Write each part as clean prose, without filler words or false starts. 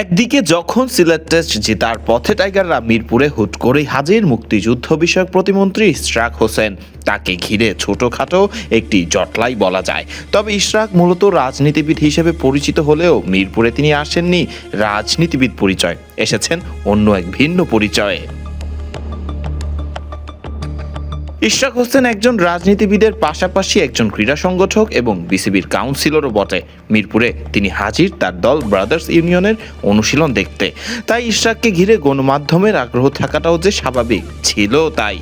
একদিকে যখন সিলেট টেস্ট জেতার পথে টাইগাররা মিরপুরে হুট করেই হাজির মুক্তিযুদ্ধ বিষয়ক প্রতিমন্ত্রী ইশরাক হোসেন, তাকে ঘিরে ছোটখাটো একটি জটলাই বলা যায়। তবে ইশরাক মূলত রাজনীতিবিদ হিসেবে পরিচিত হলেও মিরপুরে তিনি আসেননি রাজনীতিবিদ পরিচয়, এসেছেন অন্য এক ভিন্ন পরিচয়ে। ইশরাক হোসেন একজন রাজনীতিবিদের পাশাপাশি একজন ক্রীড়া সংগঠক এবং বিসিবির কাউন্সিলরও বটে। মিরপুরে তিনি হাজির তার দল ব্রাদার্স ইউনিয়নের অনুশীলন দেখতে। তাই ইশরাককে ঘিরে গণমাধ্যমের আগ্রহ থাকাটাও যে স্বাভাবিক ছিল তাই।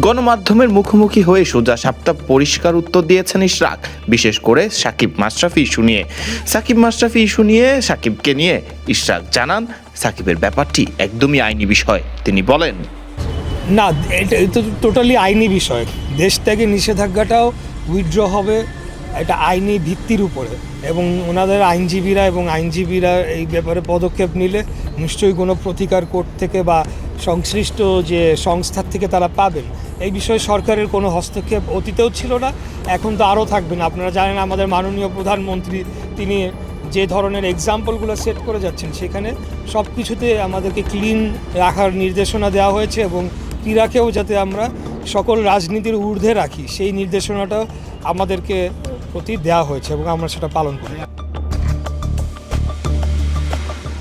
গণমাধ্যমের মুখোমুখি হয়ে সোজা সাপটা পরিষ্কার উত্তর দিয়েছেন ইশরাক, বিশেষ করে সাকিব মাশরাফি ইস্যু নিয়ে। সাকিব মাশরাফি ইস্যু নিয়ে সাকিবকে নিয়ে ইশরাক জানান, সাকিবের ব্যাপারটি একদমই আইনি বিষয়। তিনি বলেন, না, এটা তো টোটালি আইনি বিষয়। দেশ থেকে নিষেধাজ্ঞাটাও উইথড্র হবে এটা আইনি ভিত্তির উপরে, এবং ওনাদের আইনজীবীরা এই ব্যাপারে পদক্ষেপ নিলে নিশ্চয়ই কোনো প্রতিকার কোর্ট থেকে বা সংশ্লিষ্ট যে সংস্থার থেকে তারা পাবেন। এই বিষয়ে সরকারের কোনো হস্তক্ষেপ অতীতেও ছিল না, এখন তো আরও থাকবে না। আপনারা জানেন আমাদের মাননীয় প্রধানমন্ত্রী তিনি যে ধরনের এক্সাম্পলগুলো সেট করে যাচ্ছেন, সেখানে সব কিছুতে আমাদেরকে ক্লিন রাখার নির্দেশনা দেওয়া হয়েছে, এবং ক্রীড়াকেও যাতে আমরা সকল রাজনীতির ঊর্ধ্বে রাখি সেই নির্দেশনাটাও আমাদেরকে প্রতি দেওয়া হয়েছে, এবং আমরা সেটা পালন করি।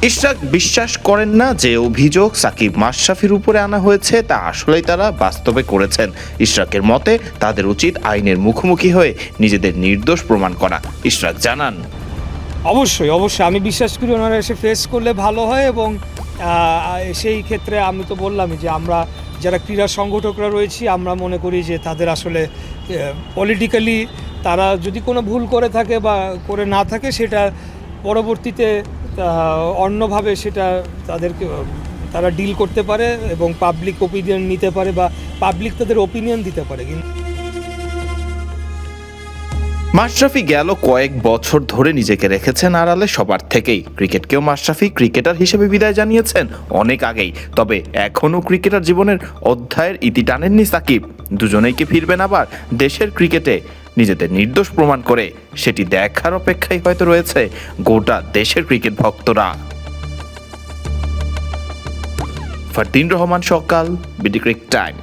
ইশরাক বিশ্বাস করেন না যে অভিযোগ সাকিব মাশরাফির উপরে আনা হয়েছে তা আসলেই তারা বাস্তবে করেছেন। ইশরাকের মতে তাদের উচিত আইনের মুখোমুখি হয়ে নিজেদের নির্দোষ প্রমাণ করা। ইশরাক জানান, অবশ্যই আমি বিশ্বাস করি ওনারা এসে ফেস করলে ভালো হয়, এবং সেই ক্ষেত্রে আমি তো বললামই যে আমরা যারা ক্রীড়া সংগঠকরা রয়েছি আমরা মনে করি যে তাদের আসলে পলিটিক্যালি তারা যদি কোনো ভুল করে থাকে বা করে না থাকে, সেটা পরবর্তীতে অন্যভাবে সেটা তারা ডিল করতে পারে এবং পাবলিক ওপিনিয়ন নিতে পারে বা পাবলিক তাদের ওপিনিয়ন দিতে পারে। কিন্তু মাশরাফি গেল কয়েক বছর ধরে নিজেকে রেখেছেন আড়ালে সবার থেকেই। ক্রিকেটকেও মাশরাফি ক্রিকেটার হিসেবে বিদায় জানিয়েছেন অনেক আগেই। তবে এখনও ক্রিকেটার জীবনের অধ্যায়ের ইতি টানেননি সাকিব। দুজনেই কি ফিরবেন আবার দেশের ক্রিকেটে নিজেদের নির্দোষ প্রমাণ করে? সেটি দেখার অপেক্ষায় হয়তো রয়েছে গোটা দেশের ক্রিকেট ভক্তরা। ফারদিন রহমান সকাল, বিডি ক্রিক টাইম।